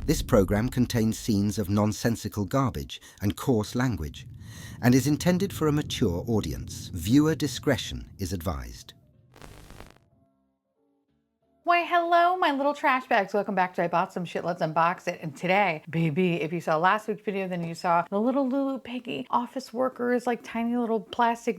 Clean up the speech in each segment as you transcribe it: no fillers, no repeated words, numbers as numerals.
This program contains scenes of nonsensical garbage and coarse language and is intended for a mature audience. Viewer discretion is advised. Why, hello, my little trash bags. Welcome back to I Bought Some Shit, Let's Unbox It. And today, baby, if you saw last week's video, then you saw the little Lulu Piggy office workers, like tiny little plastic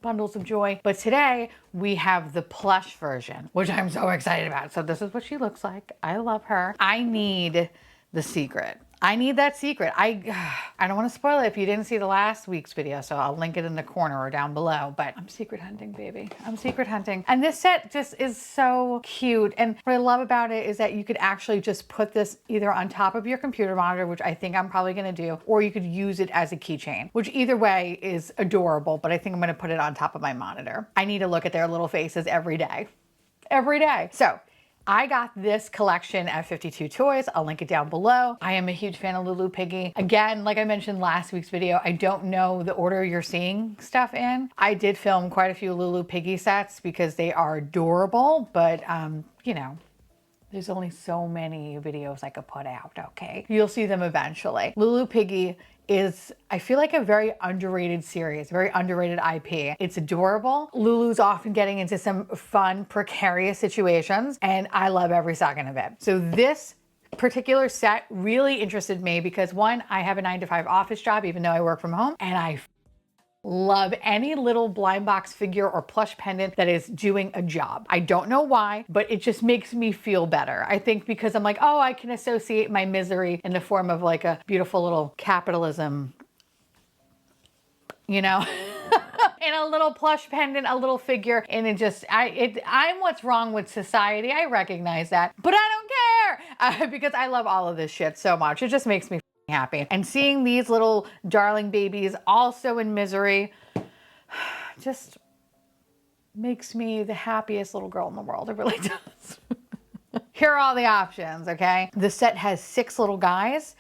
bundles of joy. But today, we have the plush version, which I'm so excited about. So this is what she looks like. I love her. I need the secret. I need that secret. I don't want to spoil it if you didn't see the last week's video, so I'll link it in the corner or down below, but I'm secret hunting, baby. I'm secret hunting. And this set just is so cute. And what I love about it is that you could actually just put this either on top of your computer monitor, which I think I'm probably gonna do, or you could use it as a keychain, which either way is adorable, but I think I'm gonna put it on top of my monitor. I need to look at their little faces every day. Every day. So I got this collection at 52 Toys. I'll link it down below. I am a huge fan of Lulu Piggy. Again, like I mentioned last week's video, I don't know the order you're seeing stuff in. I did film quite a few Lulu Piggy sets because they are adorable, but you know, there's only so many videos I could put out, okay? You'll see them eventually. Lulu Piggy is, I feel like, a very underrated series, very underrated IP. It's adorable. Lulu's often getting into some fun, precarious situations, and I love every second of it. So this particular set really interested me because, one, I have a 9-to-5 office job, even though I work from home, and I love any little blind box figure or plush pendant that is doing a job. I don't know why, but it just makes me feel better. I think because I'm like, oh, I can associate my misery in the form of like a beautiful little capitalism, you know? In a little plush pendant, a little figure, and it just, I'm what's wrong with society. I recognize that, but I don't care because I love all of this shit so much. It just makes me happy. And seeing these little darling babies also in misery just makes me the happiest little girl in the world. It really does. Here are all the options, okay? The set has 6 little guys.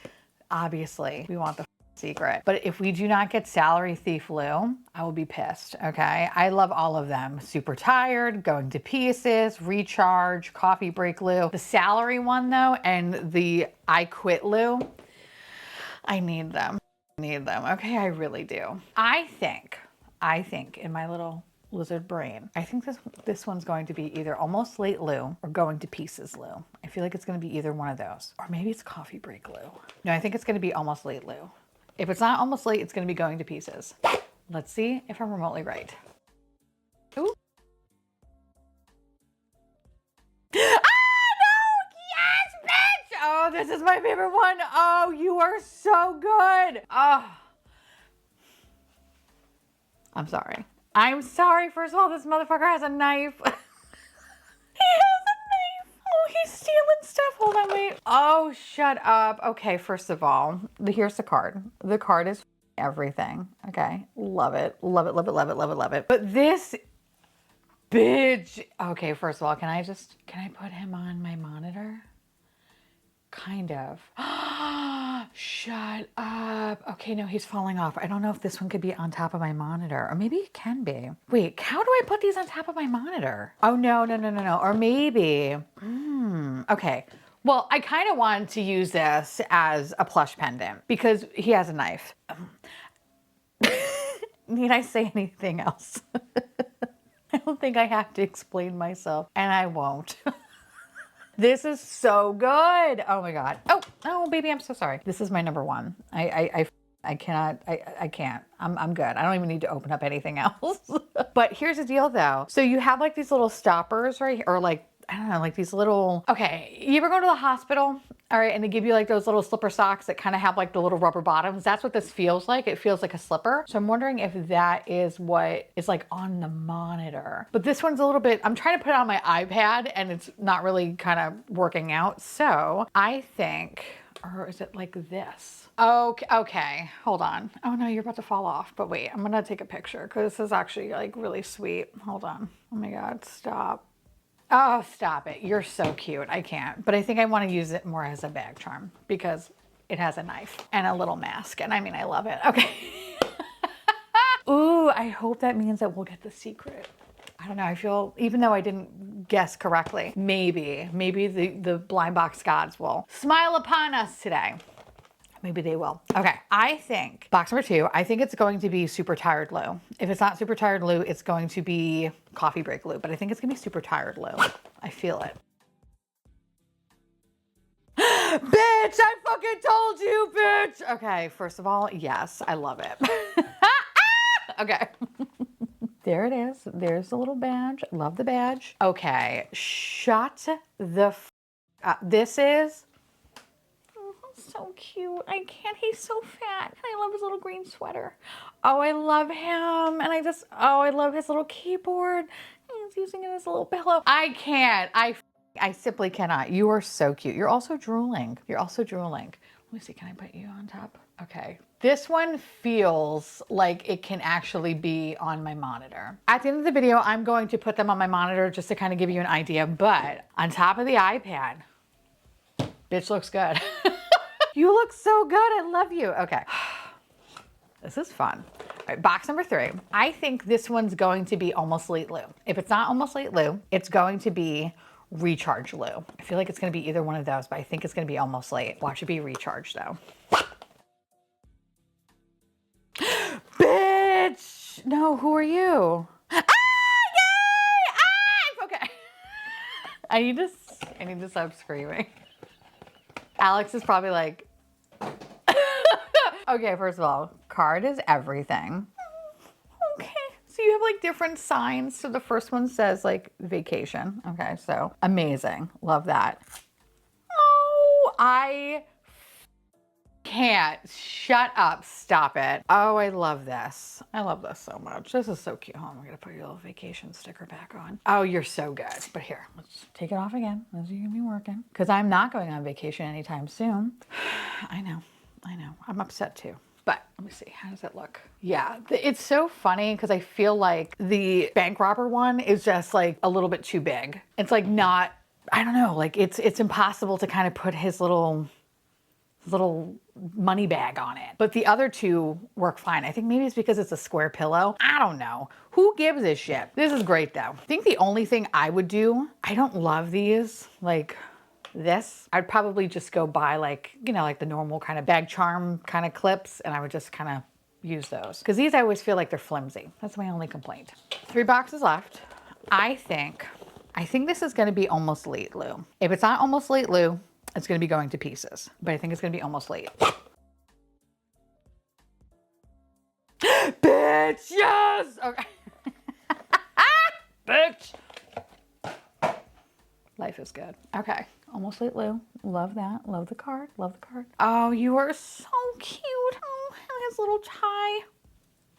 Obviously, we want the secret. But if we do not get Salary Thief Lou, I will be pissed, okay? I love all of them. Super Tired, Going to Pieces, Recharge, Coffee Break Lou. The Salary one though, and the I Quit Lou, I need them. I need them. Okay, I really do. I think in my little lizard brain, I think this one's going to be either Almost Late Lou or Going to Pieces Lou. I feel like it's going to be either one of those. Or maybe it's Coffee Break Lou. No, I think it's going to be Almost Late Lou. If it's not Almost Late, it's going to be Going to Pieces. Let's see if I'm remotely right. Ooh. Oh, this is my favorite one. Oh, you are so good. Oh, I'm sorry. I'm sorry. First of all, this motherfucker has a knife. He has a knife. Oh, he's stealing stuff. Hold on, wait. Oh, shut up. Okay, first of all, here's the card. The card is everything. Okay, love it. Love it, love it, love it, love it, love it. But this bitch. Okay, first of all, can I put him on my monitor? Kind of. Shut up. Okay, no, he's falling off. I don't know if this one could be on top of my monitor, or maybe it can be. Wait, how do I put these on top of my monitor? Oh, no. Or maybe, okay. Well, I kind of wanted to use this as a plush pendant because he has a knife. Need I say anything else? I don't think I have to explain myself, and I won't. This is so good. Oh my God. Oh, baby, I'm so sorry. This is my number one. I can't. I'm good. I don't even need to open up anything else. But here's the deal though. So you have like these little stoppers, right? Or like, I don't know, like these little, okay, you ever go to the hospital, all right, and they give you like those little slipper socks that kind of have like the little rubber bottoms? That's what this feels like. It feels like a slipper. So I'm wondering if that is what is like on the monitor. But this one's a little bit, I'm trying to put it on my iPad and it's not really kind of working out. So I think, or is it like this? Okay, hold on. Oh no, you're about to fall off. But wait, I'm gonna take a picture because this is actually like really sweet. Hold on. Oh my God, stop. Oh, stop it. You're so cute. I can't. But I think I want to use it more as a bag charm because it has a knife and a little mask. And I mean, I love it. Okay. Ooh, I hope that means that we'll get the secret. I don't know. I feel, even though I didn't guess correctly, maybe the blind box gods will smile upon us today. Maybe they will. Okay, I think box number 2, I think it's going to be Super Tired Lou. If it's not Super Tired Lou, it's going to be Coffee Break Lou, but I think it's gonna be Super Tired Lou. I feel it. Bitch, I fucking told you, bitch. Okay, first of all, yes, I love it. Okay. There it is. There's the little badge. Love the badge. Okay, shut the f up. This is so cute. I can't. He's so fat. And I love his little green sweater. Oh, I love him. And I love his little keyboard. He's using it as a little pillow. I can't. I simply cannot. You are so cute. You're also drooling. You're also drooling. Let me see. Can I put you on top? Okay. This one feels like it can actually be on my monitor. At the end of the video, I'm going to put them on my monitor just to kind of give you an idea, but on top of the iPad, bitch looks good. You look so good. I love you. Okay. This is fun. All right, box number 3. I think this one's going to be Almost Late Lou. If it's not Almost Late Lou, it's going to be Recharge Lou. I feel like it's going to be either one of those, but I think it's going to be Almost Late. Watch it be Recharge though. Bitch! No, who are you? Ah, yay! Ah, okay. I need to stop screaming. Alex is probably like, okay, first of all, card is everything. Okay, so you have like different signs. So the first one says like vacation. Okay, so amazing. Love that. Oh, I can't. Shut up. Stop it. Oh, I love this. I love this so much. This is so cute. Hold on, we're gonna put your little vacation sticker back on. Oh, you're so good. But here, let's take it off again as you're gonna be working. Because I'm not going on vacation anytime soon. I know. I'm upset too. But let me see, how does it look? Yeah, it's so funny because I feel like the bank robber one is just like a little bit too big. It's like not, I don't know, like it's impossible to kind of put his little money bag on it. But the other two work fine. I think maybe it's because it's a square pillow. I don't know. Who gives a shit? This is great though. I think the only thing I would do, I don't love these, like this. I'd probably just go buy like, you know, like the normal kind of bag charm kind of clips, and I would just kind of use those. Because these I always feel like they're flimsy. That's my only complaint. 3 boxes left. I think this is gonna be Almost Late Lou. If it's not Almost Late Lou, it's gonna be going to pieces, but I think it's gonna be Almost Late. Bitch, yes! Okay. Bitch. Life is good. Okay, Almost Late Lou. Love that. Love the card. Love the card. Oh, you are so cute. Oh, and his little tie.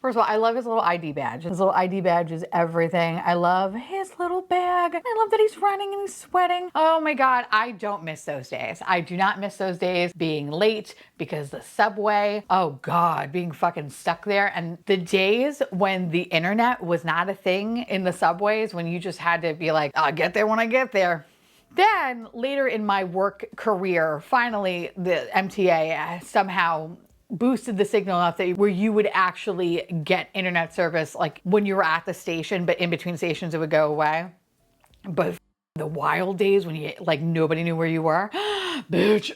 First of all, I love his little ID badge. His little ID badge is everything. I love his little bag. I love that he's running and he's sweating. Oh my God, I don't miss those days. I do not miss those days being late because the subway, oh God, being fucking stuck there. And the days when the internet was not a thing in the subways, when you just had to be like, I'll get there when I get there. Then later in my work career, finally the MTA somehow boosted the signal enough that where you would actually get internet service like when you were at the station, but in between stations it would go away. But the wild days when you like nobody knew where you were, bitch.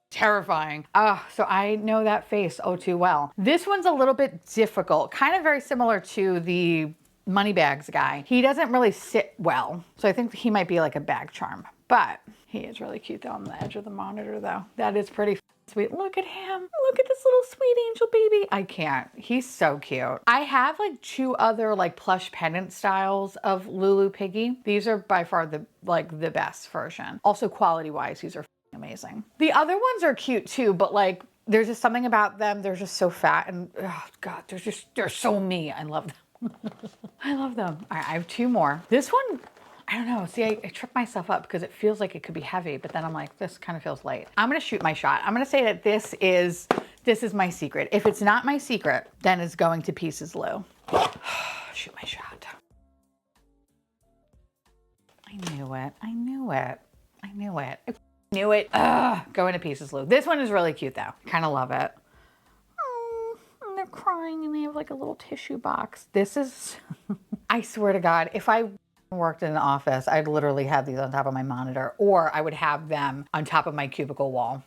Terrifying. So I know that face oh too well. This one's a little bit difficult, kind of very similar to the money bags guy. He doesn't really sit well, so I think he might be like a bag charm, but he is really cute though on the edge of the monitor though. That is pretty sweet. Look at him. Look at this little sweet angel baby. I can't. He's so cute. I have like 2 other like plush pendant styles of Lulu Piggy. These are by far the best version. Also quality wise, these are amazing. The other ones are cute too, but like there's just something about them. They're just so fat and oh God, they're so me. I love them. I love them. All right, I have 2 more. This one, I don't know. See, I trip myself up because it feels like it could be heavy, but then I'm like, this kind of feels light. I'm gonna shoot my shot. I'm gonna say that this is my secret. If it's not my secret, then it's going to pieces, Lou. Shoot my shot. I knew it. I knew it. I knew it. I knew it. Going to pieces, Lou. This one is really cute though. Kind of love it. Oh, and they're crying and they have like a little tissue box. This is I swear to God, if I worked in an office, I'd literally have these on top of my monitor, or I would have them on top of my cubicle wall.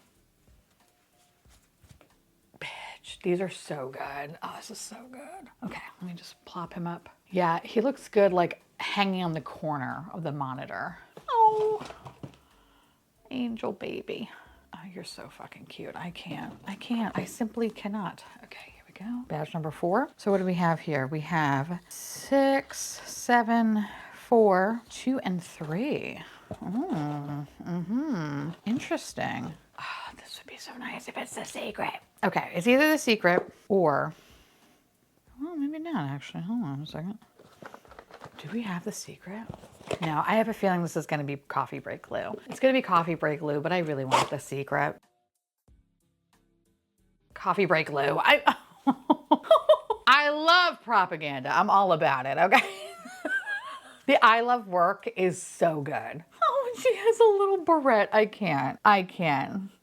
Bitch, these are so good. Oh, this is so good. Okay, let me just plop him up. Yeah, he looks good like hanging on the corner of the monitor. Oh, angel baby. Oh, you're so fucking cute. I can't. I simply cannot. Okay, here we go. Badge number 4. So what do we have here? We have 6, 7, 4, 2, and 3. Interesting. Oh, this would be so nice if it's the secret. Okay, it's either the secret or, well, maybe not actually. Hold on a second. Do we have the secret? No, I have a feeling this is going to be coffee break Lou. It's going to be coffee break Lou, but I really want the secret. Coffee break Lou. I love propaganda. I'm all about it, okay? The I love work is so good. Oh, she has a little barrette. I can't.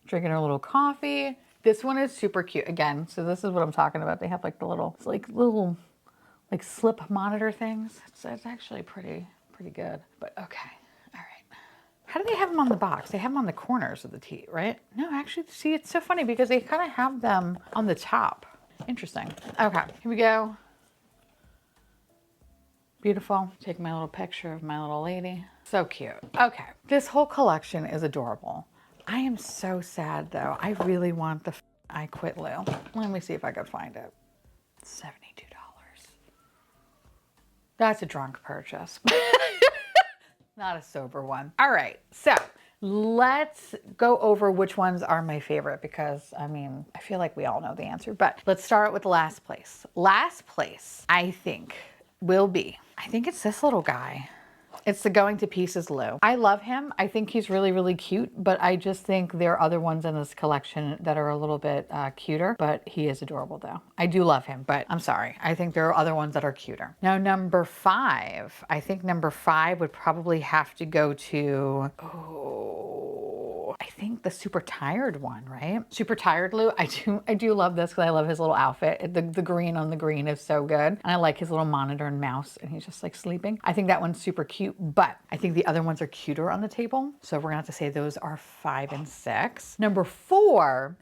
Drinking her little coffee. This one is super cute. Again, so this is what I'm talking about. They have like the little, it's like little like slip monitor things. It's actually pretty good. But okay, all right. How do they have them on the box? They have them on the corners of the teeth, right? No, actually, see, it's so funny because they kind of have them on the top. Interesting. Okay, here we go. Beautiful. Take my little picture of my little lady. So cute. Okay, this whole collection is adorable. I am so sad though. I really want the I Quit Lou. Let me see if I could find it. $72. That's a drunk purchase. Not a sober one. All right, so let's go over which ones are my favorite because, I mean, I feel like we all know the answer, but let's start with last place. Last place, I think, will be, I think it's this little guy. It's the Going to Pieces Lou. I love him. I think he's really, really cute, but I just think there are other ones in this collection that are a little bit cuter, but he is adorable though. I do love him, but I'm sorry. I think there are other ones that are cuter. Now, number 5, I think number 5 would probably have to go to, I think the Super Tired one, right? Super Tired Lou. I do love this because I love his little outfit. The green on the green is so good. And I like his little monitor and mouse and he's just like sleeping. I think that one's super cute, but I think the other ones are cuter on the table. So we're gonna have to say those are 5 and 6. Number 4,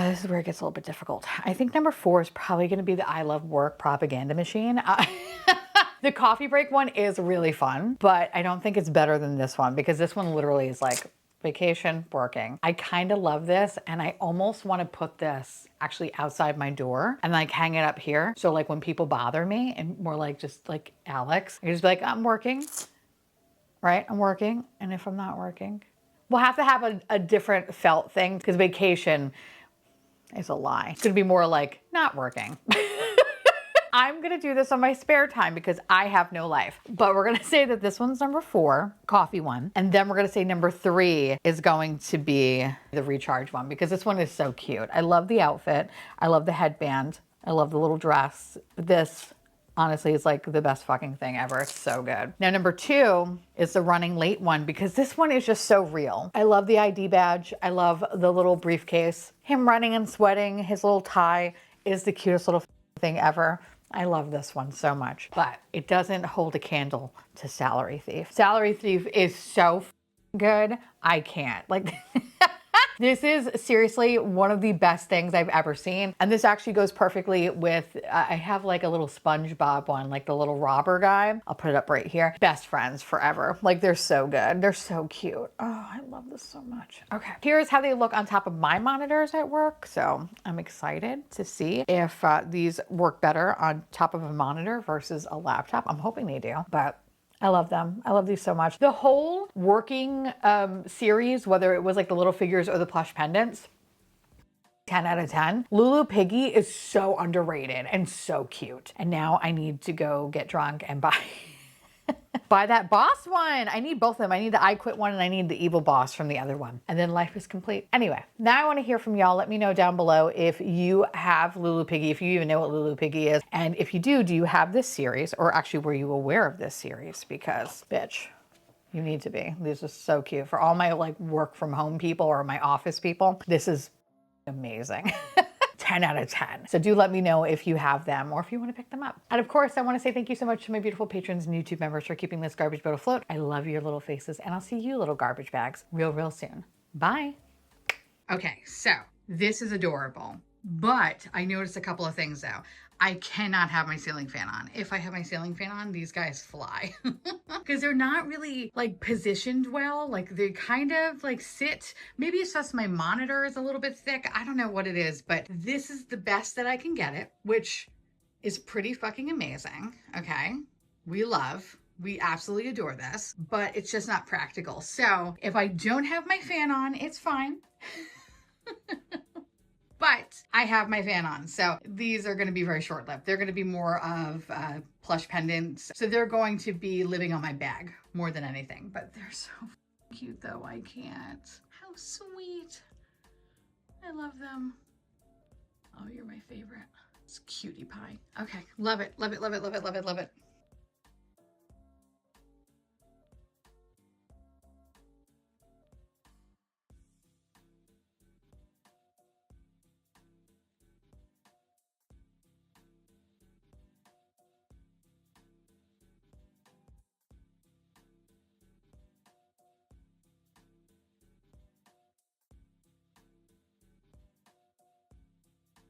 this is where it gets a little bit difficult. I think number 4 is probably gonna be the I Love Work propaganda machine. The coffee break one is really fun, but I don't think it's better than this one because this one literally is like vacation, working. I kind of love this and I almost want to put this actually outside my door and like hang it up here. So like when people bother me and more like just like Alex, I can just be like, I'm working, right? I'm working. And if I'm not working, we'll have to have a different felt thing because vacation is a lie. It's going to be more like not working. I'm gonna do this on my spare time because I have no life. But we're gonna say that this one's number 4, coffee one. And then we're gonna say number 3 is going to be the recharge one because this one is so cute. I love the outfit. I love the headband. I love the little dress. This honestly is like the best fucking thing ever. It's so good. Now, number 2 is the running late one because this one is just so real. I love the ID badge. I love the little briefcase. Him running and sweating, his little tie is the cutest little thing ever. I love this one so much, but it doesn't hold a candle to Salary Thief. Salary Thief is so good. I can't. Like, this is seriously one of the best things I've ever seen. And this actually goes perfectly with, I have like a little SpongeBob one, like the little robber guy. I'll put it up right here. Best friends forever. Like they're so good. They're so cute. Oh, I love this so much. Okay. Here's how they look on top of my monitors at work. So I'm excited to see if these work better on top of a monitor versus a laptop. I'm hoping they do, but I love them. I love these so much. The whole working series, whether it was like the little figures or the plush pendants, 10 out of 10. Lulu Piggy is so underrated and so cute. And now I need to go get drunk and buy buy that boss one. I need both of them. I need the I Quit one and I need the evil boss from the other one. And then life is complete. Anyway, now I want to hear from y'all. Let me know down below if you have Lulu Piggy, if you even know what Lulu Piggy is. And if you do you have this series? Or actually, were you aware of this series? Because, bitch, you need to be. This is so cute. For all my like work from home people or my office people, this is amazing. 10 out of 10. So do let me know if you have them or if you want to pick them up. And of course, I want to say thank you so much to my beautiful patrons and YouTube members for keeping this garbage boat afloat. I love your little faces, and I'll see you little garbage bags real soon. Bye. Okay, so this is adorable, but I noticed a couple of things though. I cannot have my ceiling fan on. If I have my ceiling fan on, these guys fly because they're not really like positioned well. Like they kind of like sit, maybe it's just my monitor is a little bit thick. I don't know what it is, but this is the best that I can get it, which is pretty fucking amazing. Okay. We absolutely adore this, but it's just not practical. So if I don't have my fan on, it's fine. But I have my fan on. So these are going to be very short-lived. They're going to be more of plush pendants. So they're going to be living on my bag more than anything. But they're so cute though. I can't. How sweet. I love them. Oh, you're my favorite. It's cutie pie. Okay. Love it. Love it. Love it. Love it. Love it. Love it.